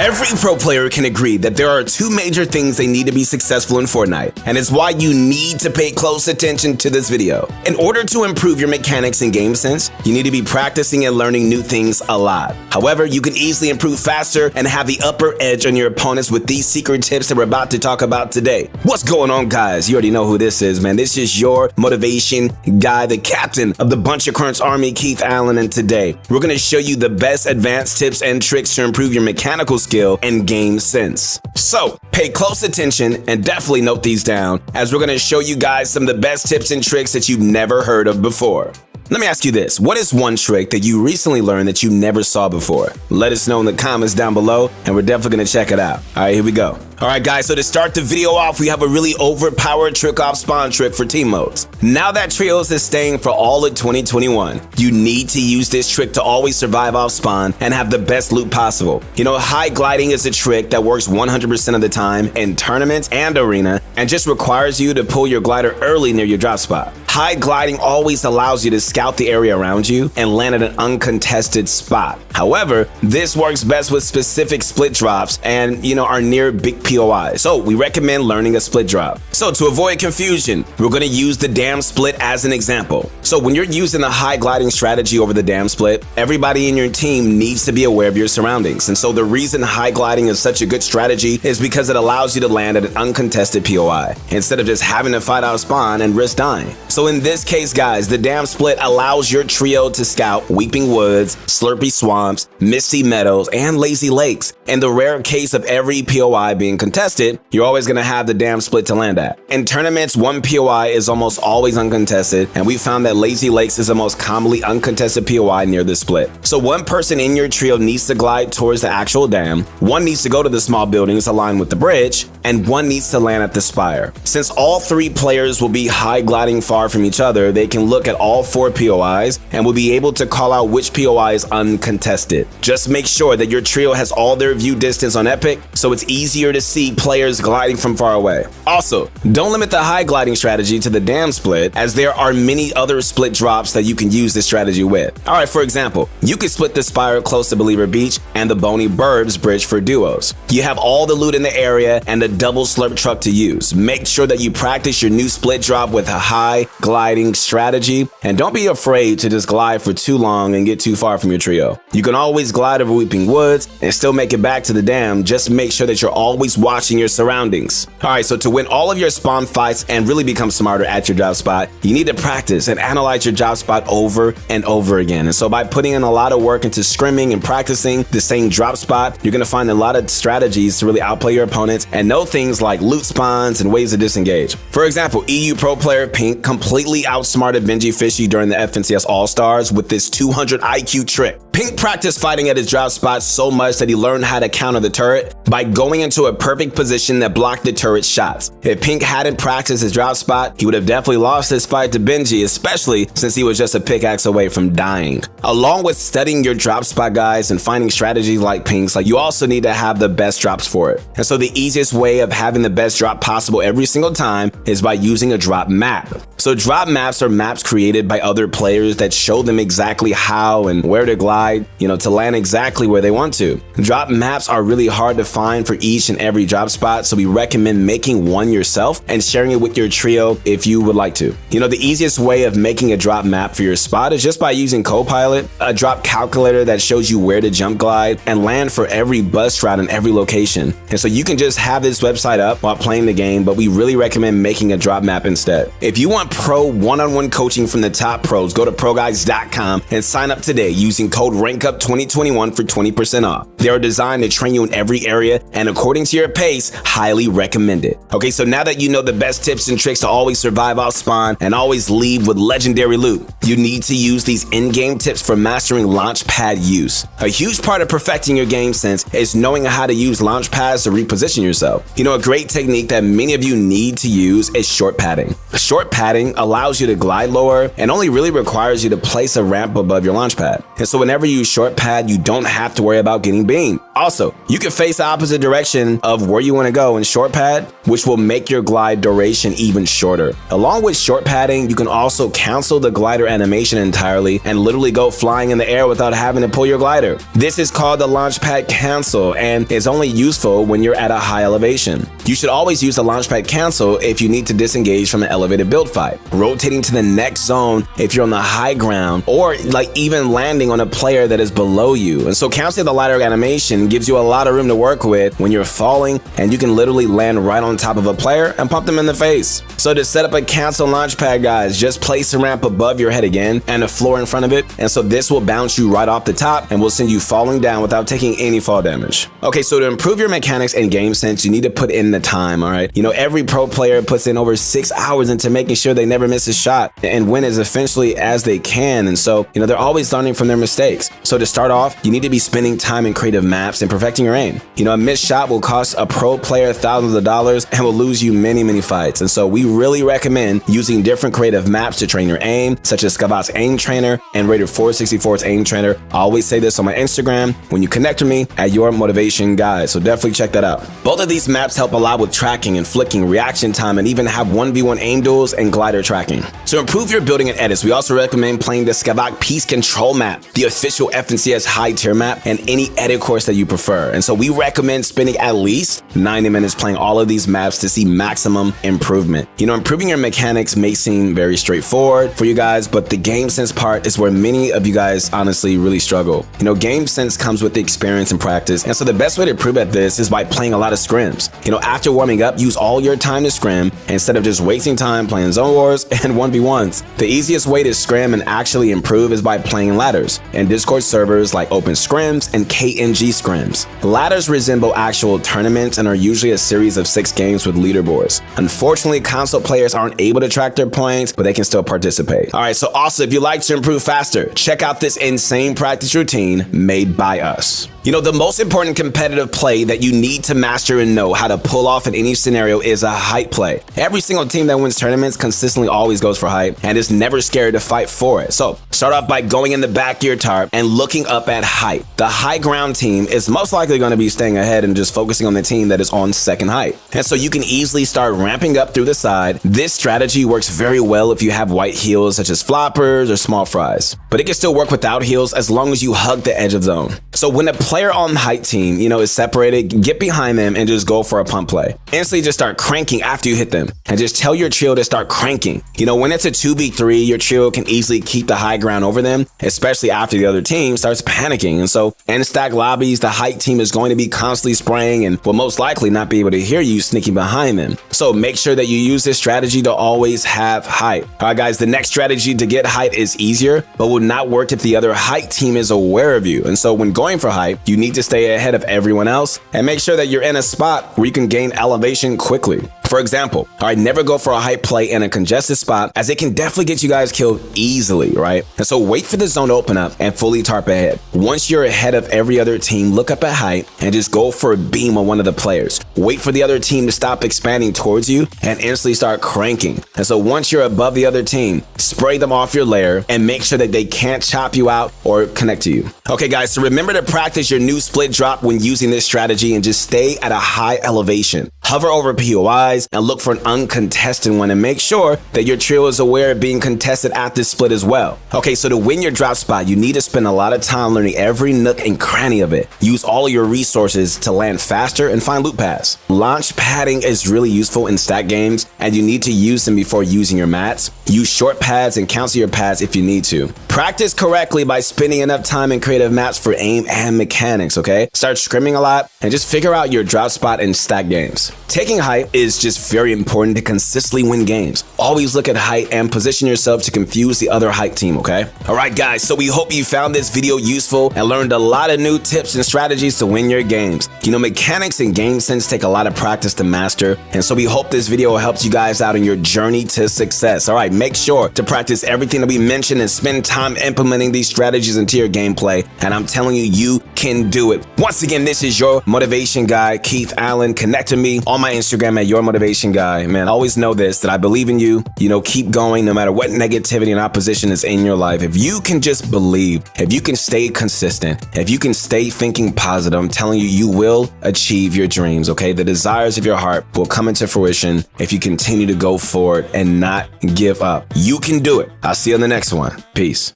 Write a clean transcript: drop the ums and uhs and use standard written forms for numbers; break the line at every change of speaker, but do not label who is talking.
Every pro player can agree that there are two major things they need to be successful in Fortnite, and it's why you need to pay close attention to this video. In order to improve your mechanics and game sense, you need to be practicing and learning new things a lot. However, you can easily improve faster and have the upper edge on your opponents with these secret tips that we're about to talk about today. What's going on, guys? You already know who this is, man. This is your motivation guy, the captain of the Bunch of Crunch Army, Keith Allen, and today we're going to show you the best advanced tips and tricks to improve your mechanical skill and game sense. So pay close attention and definitely note these down, as we're going to show you guys some of the best tips and tricks that you've never heard of before. Let me ask you this. What is one trick that you recently learned that you never saw before? Let us know in the comments down below, and we're definitely going to check it out. All right, here we go. All right, guys, so to start the video off, we have a really overpowered trick off spawn trick for team modes. Now that Trios is staying for all of 2021, you need to use this trick to always survive off spawn and have the best loot possible. You know, high gliding is a trick that works 100% of the time in tournaments and arena, and just requires you to pull your glider early near your drop spot. High gliding always allows you to scout the area around you and land at an uncontested spot. However, this works best with specific split drops and, are near big POI. So we recommend learning a split drop. So to avoid confusion, we're going to use the dam split as an example. So when you're using the high gliding strategy over the dam split, everybody in your team needs to be aware of your surroundings. And so the reason high gliding is such a good strategy is because it allows you to land at an uncontested POI instead of just having to fight out spawn and risk dying. So in this case, guys, the dam split allows your trio to scout Weeping Woods, Slurpy Swamps, Misty Meadows, and Lazy Lakes. In the rare case of every POI being contested, you're always going to have the dam split to land at. In tournaments, one POI is almost always uncontested, and we found that Lazy Lakes is the most commonly uncontested POI near the split. So one person in your trio needs to glide towards the actual dam, one needs to go to the small buildings aligned with the bridge, and one needs to land at the spire. Since all three players will be high gliding far from each other, they can look at all four POIs and will be able to call out which POI is uncontested. Just make sure that your trio has all their view distance on Epic, so it's easier to see players gliding from far away. Also, don't limit the high gliding strategy to the dam split, as there are many other split drops that you can use this strategy with. Alright, for example, you could split the spire close to Believer Beach and the Bony Burbs bridge for duos. You have all the loot in the area and a double slurp truck to use. Make sure that you practice your new split drop with a high gliding strategy, and don't be afraid to just glide for too long and get too far from your trio. You can always glide over Weeping Woods and still make it back to the dam. Just make sure that you're always watching your surroundings. Alright, so to win all of your spawn fights and really become smarter at your drop spot, you need to practice and analyze your drop spot over and over again. And so by putting in a lot of work into scrimming and practicing the same drop spot, you're going to find a lot of strategies to really outplay your opponents and know things like loot spawns and ways to disengage. For example, EU pro player Pink completely outsmarted Benji Fishy during the FNCS All-Stars with this 200 IQ trick. Pink practiced fighting at his drop spot so much that he learned how to counter the turret by going into a perfect position that blocked the turret's shots. If Pink hadn't practiced his drop spot, he would have definitely lost his fight to Benji, especially since he was just a pickaxe away from dying. Along with studying your drop spot, guys, and finding strategies like Pink's, you also need to have the best drops for it. And so the easiest way of having the best drop possible every single time is by using a drop map. So drop maps are maps created by other players that show them exactly how and where to glide, to land exactly where they want to. Drop maps are really hard to find for each and every drop spot, so we recommend making one yourself and sharing it with your trio if you would like to. The easiest way of making a drop map for your spot is just by using Copilot, a drop calculator that shows you where to jump glide and land for every bus route in every location. And so you can just have this website up while playing the game, but we really recommend making a drop map instead. If you want pro one-on-one coaching from the top pros, go to ProGuides.com and sign up today using code RANKUP2021 for 20% off. They are designed to train you in every area and according to your pace, highly recommended. Okay, so now that you know the best tips and tricks to always survive off spawn and always leave with legendary loot, you need to use these in-game tips for mastering launch pad use. A huge part of perfecting your game sense is knowing how to use launch pads to reposition yourself. A great technique that many of you need to use is short padding. Short padding allows you to glide lower and only really requires you to place a ramp above your launch pad. And so whenever you short pad, you don't have to worry about getting beamed. Also, you can face the opposite direction of where you want to go in short pad, which will make your glide duration even shorter. Along with short padding, you can also cancel the glider animation entirely and literally go flying in the air without having to pull your glider. This is called the launch pad cancel and is only useful when you're at a high elevation. You should always use the launch pad cancel if you need to disengage from an elevated build fight, rotating to the next zone if you're on the high ground, or like even landing on a player that is below you. And so canceling the glider animation gives you a lot of room to work with when you're falling, and you can literally land right on top of a player and pump them in the face. So to set up a cancel launch pad, guys, just place the ramp above your head again and a floor in front of it, and so this will bounce you right off the top and will send you falling down without taking any fall damage. Okay, so to improve your mechanics and game sense, you need to put in the time, all right? You know, every pro player puts in over 6 hours into making sure they never miss a shot and win as efficiently as they can, and so, you know, they're always learning from their mistakes. So to start off, you need to be spending time in creative maps and perfecting your aim. You know, a missed shot will cost a pro player thousands of dollars and will lose you many fights, and so we really recommend using different creative maps to train your aim, such as Skabat's Aim Trainer and Raider 464's Aim Trainer. I always say this on my Instagram when you connect with me at Your Motivation Guide, so definitely check that out. Both of these maps help a lot with tracking and flicking, reaction time, and even have 1v1 aim duels and glider tracking. To improve your building and edits, we also recommend playing the Skabat Piece Control map, the official FNCS high tier map, and any edit course that you prefer. And so we recommend spending at least 90 minutes playing all of these maps to see maximum improvement. You know, improving your mechanics may seem very straightforward for you guys, but the game sense part is where many of you guys honestly really struggle. You know, game sense comes with the experience and practice, and so the best way to improve at this is by playing a lot of scrims. You know, after warming up, use all your time to scrim instead of just wasting time playing zone wars and 1v1s. The easiest way to scrim and actually improve is by playing ladders and Discord servers like Open Scrims and KNG Scrims. Ladders resemble actual tournaments and are usually a series of 6 games with leaderboards. Unfortunately, console players aren't able to track their points, but they can still participate. All right, so also, if you'd like to improve faster, check out this insane practice routine made by us. You know, the most important competitive play that you need to master and know how to pull off in any scenario is a height play. Every single team that wins tournaments consistently always goes for height and is never scared to fight for it. So start off by going in the back of your tarp and looking up at height. The high ground team is most likely going to be staying ahead and just focusing on the team that is on second height. And so you can easily start ramping up through the side. This strategy works very well if you have white heels such as floppers or small fries, but it can still work without heels as long as you hug the edge of zone. So when a player on the height team, you know, is separated, get behind them and just go for a pump play. Instantly just start cranking after you hit them and just tell your trio to start cranking. You know, when it's a 2v3, your trio can easily keep the high ground over them, especially after the other team starts panicking. And so in stack lobbies, the height team is going to be constantly spraying and will most likely not be able to hear you sneaking behind them. So make sure that you use this strategy to always have height. All right, guys, the next strategy to get height is easier, but will not work if the other height team is aware of you. And so when going for height, you need to stay ahead of everyone else and make sure that you're in a spot where you can gain elevation quickly. For example, all right, never go for a height play in a congested spot as it can definitely get you guys killed easily, right? And so wait for the zone to open up and fully tarp ahead. Once you're ahead of every other team, look up at height and just go for a beam on one of the players. Wait for the other team to stop expanding towards you and instantly start cranking. And so once you're above the other team, spray them off your lair and make sure that they can't chop you out or connect to you. Okay, guys, so remember to practice your new split drop when using this strategy and just stay at a high elevation. Hover over POIs and look for an uncontested one and make sure that your trio is aware of being contested at this split as well. Okay, so to win your drop spot, you need to spend a lot of time learning every nook and cranny of it. Use all of your resources to land faster and find loot paths. Launch padding is really useful in stack games and you need to use them before using your mats. Use short pads and cancel your pads if you need to. Practice correctly by spending enough time in creative maps for aim and mechanics, okay? Start scrimming a lot and just figure out your drop spot in stack games. Taking height is just very important to consistently win games. Always look at height and position yourself to confuse the other height team, okay? All right, guys, so we hope you found this video useful and learned a lot of new tips and strategies to win your games. You know, mechanics and game sense take a lot of practice to master, and so we hope this video helps you guys out on your journey to success. All right, make sure to practice everything that we mentioned and spend time implementing these strategies into your gameplay and I'm telling you, you can do it. Once again, this is your motivation guy, Keith Allen. Connect with me on my Instagram at Your Motivation Guy. Man, always know this, that I believe in you. Keep going no matter what negativity and opposition is in your life. If you can just believe, if you can stay consistent, if you can stay thinking positive, I'm telling you, you will achieve your dreams, okay? The desires of your heart will come into fruition if you continue to go forward and not give up. You can do it. I'll see you on the next one. Peace.